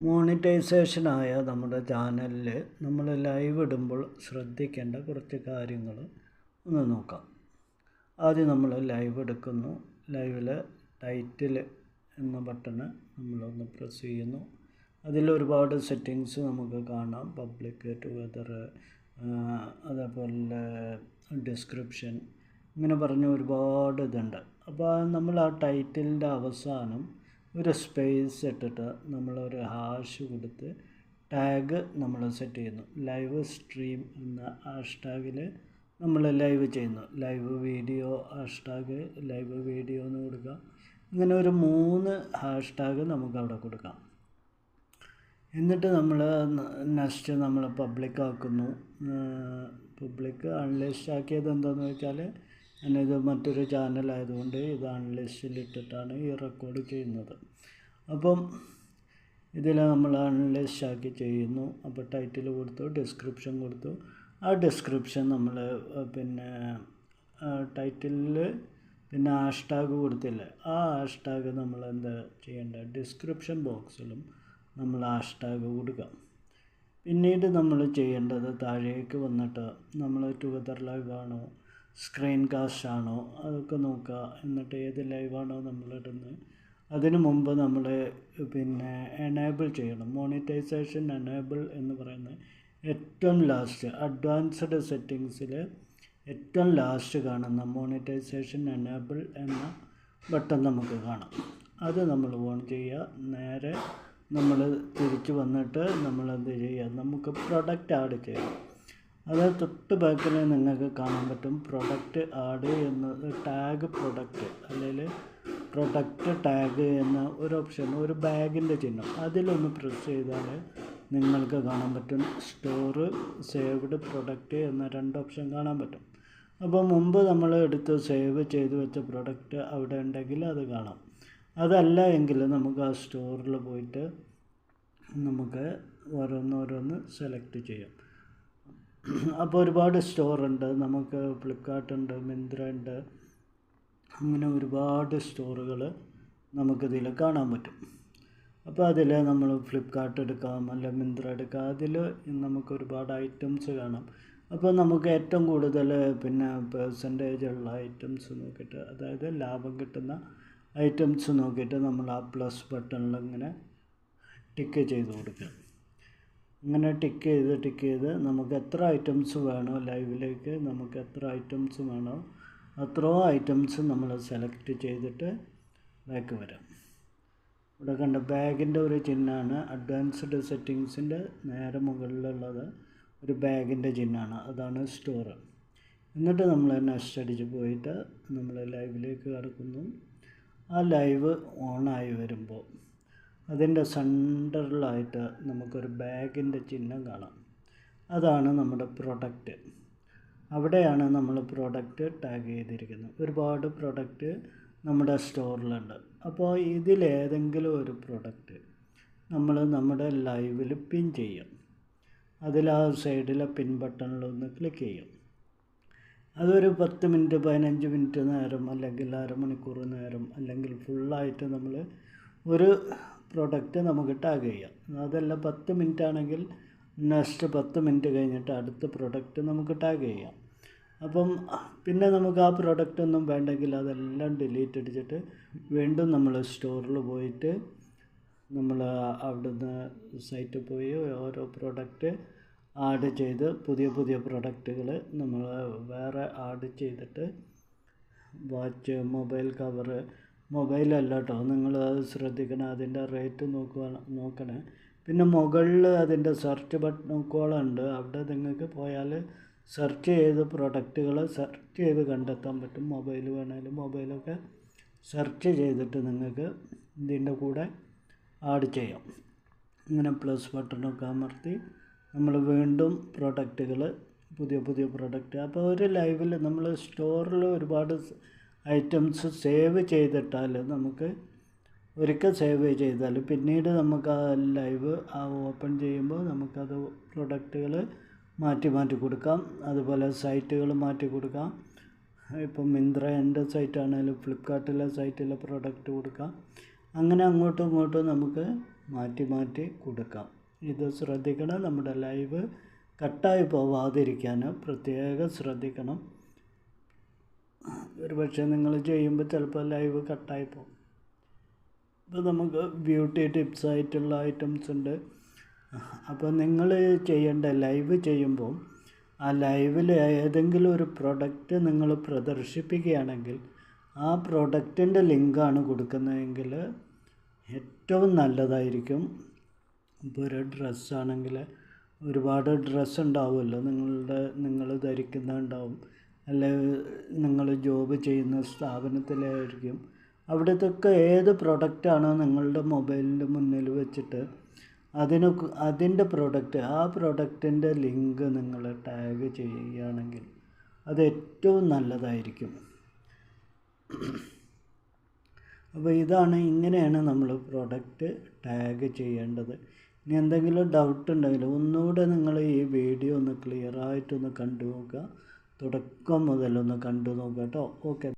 മോണിറ്റൈസേഷനായ നമ്മുടെ ചാനലിൽ നമ്മൾ ലൈവ് ഇടുമ്പോൾ ശ്രദ്ധിക്കേണ്ട കുറച്ച് കാര്യങ്ങൾ ഒന്ന് നോക്കാം. ആദ്യം നമ്മൾ ലൈവ് എടുക്കുന്നു. ലൈവിൽ ടൈറ്റിൽ എന്ന ബട്ടണ് നമ്മളൊന്ന് പ്രസ് ചെയ്യുന്നു. അതിൽ ഒരുപാട് സെറ്റിങ്സ് നമുക്ക് കാണാം. പബ്ലിക്, ടുഗദർ, അതേപോലെ ഡിസ്ക്രിപ്ഷൻ, ഇങ്ങനെ പറഞ്ഞ ഒരുപാട് ഇതുണ്ട്. അപ്പോൾ നമ്മൾ ആ ടൈറ്റിലിൻ്റെ അവസാനം ഒരു സ്പേസ് ഇട്ടിട്ട് നമ്മളൊരു ഹാഷ് കൊടുത്ത് ടാഗ് നമ്മൾ സെറ്റ് ചെയ്യുന്നു. ലൈവ് സ്ട്രീം എന്ന ഹാഷ്ടാഗിൽ നമ്മൾ ലൈവ് ചെയ്യുന്നു. Live video hashtag, live video എന്ന് കൊടുക്കുക. ഇങ്ങനെ ഒരു 3 ഹാഷ്ടാഗ് നമുക്കവിടെ കൊടുക്കാം. എന്നിട്ട് നമ്മൾ നെക്സ്റ്റ് നമ്മൾ പബ്ലിക് ആക്കുന്നു. പബ്ലിക് അൺലിസ്റ്റ് ആക്കിയത് എന്താണെന്ന് വെച്ചാൽ, ഞാനിത് മറ്റൊരു ചാനലായതുകൊണ്ട് ഇത് അൺലിസ്റ്റിലിട്ടിട്ടാണ് ഈ റെക്കോർഡ് ചെയ്യുന്നത്. അപ്പം ഇതിൽ നമ്മൾ അൺലിസ്റ്റ് ആക്കി ചെയ്യുന്നു. അപ്പോൾ ടൈറ്റിൽ കൊടുത്തു, ഡിസ്ക്രിപ്ഷൻ കൊടുത്തു. ആ ഡിസ്ക്രിപ്ഷൻ നമ്മൾ ടൈറ്റിലിൽ പിന്നെ ഹാഷ്ടാഗ് കൊടുത്തില്ലേ, ആ ഹാഷ്ടാഗ് നമ്മൾ എന്താ ചെയ്യേണ്ടത്, ഡിസ്ക്രിപ്ഷൻ ബോക്സിലും നമ്മൾ ഹാഷ്ടാഗ് കൊടുക്കാം. പിന്നീട് നമ്മൾ ചെയ്യേണ്ടത് താഴേക്ക് വന്നിട്ട് നമ്മൾ ടുഗദർ ലൈവ് ആണോ, സ്ക്രീൻ കാസ്റ്റ് ആണോ, അതൊക്കെ നോക്കുക. എന്നിട്ട് ഏത് ലൈവാണോ നമ്മളിടുന്നത് അതിന് മുമ്പ് നമ്മൾ എനേബിൾ ചെയ്യണം. മോണിറ്റൈസേഷൻ എനേബിൾ എന്ന് പറയുന്നത് ഏറ്റവും ലാസ്റ്റ് അഡ്വാൻസ്ഡ് സെറ്റിങ്സിൽ ഏറ്റവും ലാസ്റ്റ് കാണുന്ന മോണിറ്റൈസേഷൻ എനേബിൾ എന്ന ബട്ടൺ നമുക്ക് കാണാം. അത് നമ്മൾ ഓൺ ചെയ്യുക. നേരെ നമ്മൾ തിരിച്ച് വന്നിട്ട് നമ്മൾ എന്ത് ചെയ്യുക, നമുക്ക് പ്രൊഡക്റ്റ് ആഡ് ചെയ്യാം. അത് തൊട്ട് ബാക്കിൽ നിങ്ങൾക്ക് കാണാൻ പറ്റും പ്രൊഡക്റ്റ് ആഡ് എന്നത്, ടാഗ് പ്രൊഡക്റ്റ് അല്ലെങ്കിൽ പ്രൊഡക്റ്റ് ടാഗ് എന്ന ഒരു ഓപ്ഷൻ, ഒരു ബാഗിൻ്റെ ചിഹ്നം, അതിലൊന്ന് പ്രസ് ചെയ്താൽ നിങ്ങൾക്ക് കാണാൻ പറ്റും സ്റ്റോറ്, സേവ്ഡ്, പ്രൊഡക്റ്റ് എന്ന 2 ഓപ്ഷൻ കാണാൻ പറ്റും. അപ്പോൾ മുമ്പ് നമ്മൾ എടുത്ത് സേവ് ചെയ്ത് വെച്ച പ്രൊഡക്റ്റ് അവിടെ ഉണ്ടെങ്കിൽ അത് കാണാം. അതല്ല എങ്കിൽ നമുക്ക് ആ സ്റ്റോറിൽ പോയിട്ട് നമുക്ക് ഓരോന്നോരോന്ന് സെലക്ട് ചെയ്യാം. അപ്പോൾ ഒരുപാട് സ്റ്റോറുണ്ട്. നമുക്ക് ഫ്ലിപ്കാർട്ട് ഉണ്ട്, മിന്ത്ര ഉണ്ട്, അങ്ങനെ ഒരുപാട് സ്റ്റോറുകൾ നമുക്കിതിൽ കാണാൻ പറ്റും. അപ്പോൾ അതിൽ നമ്മൾ ഫ്ലിപ്കാർട്ട് എടുക്കാം, അല്ല മിന്ത്ര എടുക്കാം. അതിൽ നമുക്ക് ഒരുപാട് ഐറ്റംസ് കാണാം. അപ്പോൾ നമുക്ക് ഏറ്റവും കൂടുതൽ പെർസെൻറ്റേജ് ഉള്ള ഐറ്റംസ് നോക്കിയിട്ട്, അതായത് ലാഭം കിട്ടുന്ന ഐറ്റംസ് നോക്കിയിട്ട് നമ്മൾ ആ പ്ലസ് ബട്ടണിൽ ഇങ്ങനെ ടിക്ക് ചെയ്ത് കൊടുക്കുക. ഇങ്ങനെ ടിക്ക് ചെയ്ത് നമുക്ക് എത്ര ഐറ്റംസ് വേണോ ലൈവിലേക്ക്, നമുക്ക് എത്ര ഐറ്റംസ് വേണോ അത്രയും ഐറ്റംസ് നമ്മൾ സെലക്ട് ചെയ്തിട്ട് ബാക്ക് വരാം. ഇവിടെ കണ്ട ബാഗിൻ്റെ ഒരു ചിഹ്നമാണ്. അഡ്വാൻസ്ഡ് സെറ്റിങ്സിൻ്റെ നേരെ മുകളിലുള്ളത് ഒരു ബാഗിൻ്റെ ചിഹ്നമാണ്, അതാണ് സ്റ്റോർ. എന്നിട്ട് നമ്മൾ നെക്സ്റ്റ് അടിച്ച് പോയിട്ട് നമ്മൾ ലൈവിലേക്ക് കടക്കുന്നു. ആ ലൈവ് ഓണായി വരുമ്പോൾ അതിൻ്റെ സെൻറ്ററിലായിട്ട് നമുക്കൊരു ബാഗിൻ്റെ ചിഹ്നം കാണാം. അതാണ് നമ്മുടെ പ്രൊഡക്റ്റ്. അവിടെയാണ് നമ്മൾ പ്രൊഡക്റ്റ് ടാഗ് ചെയ്തിരിക്കുന്നത്. ഒരുപാട് പ്രൊഡക്റ്റ് നമ്മുടെ സ്റ്റോറിലുണ്ട്. അപ്പോൾ ഇതിലേതെങ്കിലും ഒരു പ്രൊഡക്റ്റ് നമ്മൾ നമ്മുടെ ലൈവിൽ പിൻ ചെയ്യും. അതിൽ ആ സൈഡിലെ പിൻ ബട്ടണിലൊന്ന് ക്ലിക്ക് ചെയ്യും. അതൊരു 10 മിനിറ്റ് 15 മിനിറ്റ് നേരം, അല്ലെങ്കിൽ അരമണിക്കൂർ നേരം, അല്ലെങ്കിൽ ഫുള്ളായിട്ട് നമ്മൾ ഒരു പ്രൊഡക്റ്റ് നമുക്ക് ടാഗ് ചെയ്യാം. അതല്ല 10 മിനിറ്റ് ആണെങ്കിൽ നെക്സ്റ്റ് 10 മിനിറ്റ് കഴിഞ്ഞിട്ട് അടുത്ത പ്രൊഡക്റ്റ് നമുക്ക് ടാഗ് ചെയ്യാം. അപ്പം പിന്നെ നമുക്ക് ആ പ്രൊഡക്റ്റ് ഒന്നും വേണ്ടെങ്കിൽ അതെല്ലാം ഡിലീറ്റ് അടിച്ചിട്ട് വീണ്ടും നമ്മൾ സ്റ്റോറിൽ പോയിട്ട് നമ്മൾ അവിടുന്ന് സൈറ്റിൽ പോയി ഓരോ പ്രൊഡക്റ്റ് ആഡ് ചെയ്ത് പുതിയ പ്രൊഡക്റ്റുകൾ നമ്മൾ വേറെ ആഡ് ചെയ്തിട്ട്, വാച്ച്, മൊബൈൽ കവറ്, മൊബൈലല്ല കേട്ടോ, നിങ്ങൾ അത് ശ്രദ്ധിക്കണം, അതിൻ്റെ റേറ്റ് നോക്കണേ. പിന്നെ മുകളിൽ അതിൻ്റെ സെർച്ച് ബട്ടണുകളുണ്ട്. അവിടെ നിങ്ങൾക്ക് പോയാൽ സെർച്ച് ചെയ്ത് പ്രൊഡക്റ്റുകൾ സെർച്ച് ചെയ്ത് കണ്ടെത്താൻ പറ്റും. മൊബൈൽ വേണമെങ്കിൽ മൊബൈലൊക്കെ സെർച്ച് ചെയ്തിട്ട് നിങ്ങൾക്ക് ഇതിൻ്റെ കൂടെ ആഡ് ചെയ്യാം. ഇങ്ങനെ പ്ലസ് ബട്ടണൊക്കെ അമർത്തി നമ്മൾ വീണ്ടും പ്രൊഡക്റ്റുകൾ, പുതിയ പ്രൊഡക്റ്റ്. അപ്പോൾ ഒരു ലൈവിൽ നമ്മൾ സ്റ്റോറിൽ ഒരുപാട് ഐറ്റംസ് സേവ് ചെയ്തിട്ടാൽ, നമുക്ക് ഒരിക്കൽ സേവ് ചെയ്താൽ പിന്നീട് നമുക്ക് ആ ലൈവ് ഓപ്പൺ ചെയ്യുമ്പോൾ നമുക്കത് പ്രൊഡക്റ്റുകൾ മാറ്റി കൊടുക്കാം. അതുപോലെ സൈറ്റുകൾ മാറ്റി കൊടുക്കാം. ഇപ്പം മിന്ത്ര എൻ്റെ സൈറ്റാണെങ്കിലും ഫ്ലിപ്കാർട്ടിലെ സൈറ്റിലെ പ്രൊഡക്റ്റ് കൊടുക്കാം. അങ്ങനെ അങ്ങോട്ടും ഇങ്ങോട്ടും നമുക്ക് മാറ്റി മാറ്റി കൊടുക്കാം. ഇത് ശ്രദ്ധിക്കണം. നമ്മുടെ ലൈവ് കട്ടായി പോവാതിരിക്കാൻ പ്രത്യേകം ശ്രദ്ധിക്കണം. ഒരുപക്ഷെ നിങ്ങൾ ചെയ്യുമ്പോൾ ചിലപ്പോൾ ലൈവ് കട്ടായി പോകും. ഇപ്പോൾ നമുക്ക് ബ്യൂട്ടി ടിപ്സ് ആയിട്ടുള്ള ഐറ്റംസ് ഉണ്ട്. അപ്പോൾ നിങ്ങൾ ചെയ്യേണ്ട, ലൈവ് ചെയ്യുമ്പോൾ ആ ലൈവിൽ ഏതെങ്കിലും ഒരു പ്രൊഡക്റ്റ് നിങ്ങൾ പ്രദർശിപ്പിക്കുകയാണെങ്കിൽ ആ പ്രൊഡക്റ്റിൻ്റെ ലിങ്കാണ് കൊടുക്കുന്നതെങ്കിൽ ഏറ്റവും നല്ലതായിരിക്കും. ഇപ്പോൾ ഒരു ഡ്രസ്സാണെങ്കിൽ ഒരുപാട് ഡ്രസ്സ് ഉണ്ടാവുമല്ലോ, നിങ്ങൾ ധരിക്കുന്നുണ്ടാവും, അല്ലെങ്കിൽ നിങ്ങൾ ജോബ് ചെയ്യുന്ന സ്ഥാപനത്തിലായിരിക്കും. അവിടത്തൊക്കെ ഏത് പ്രൊഡക്റ്റാണോ നിങ്ങളുടെ മൊബൈലിൻ്റെ മുന്നിൽ വെച്ചിട്ട് അതിൻ്റെ പ്രൊഡക്റ്റ്, ആ പ്രൊഡക്റ്റിൻ്റെ ലിങ്ക് നിങ്ങൾ ടാഗ് ചെയ്യുകയാണെങ്കിൽ അത് ഏറ്റവും നല്ലതായിരിക്കും. അപ്പോൾ ഇങ്ങനെയാണ് നമ്മൾ പ്രൊഡക്റ്റ് ടാഗ് ചെയ്യേണ്ടത്. ഇനി എന്തെങ്കിലും ഡൗട്ട് ഉണ്ടെങ്കിൽ ഒന്നുകൂടെ നിങ്ങൾ ഈ വീഡിയോ ഒന്ന് ക്ലിയറായിട്ടൊന്ന് കണ്ടു നോക്കുക. തുടക്കം മുതലൊന്ന് കണ്ടു നോക്കുക കേട്ടോ. ഓക്കെ.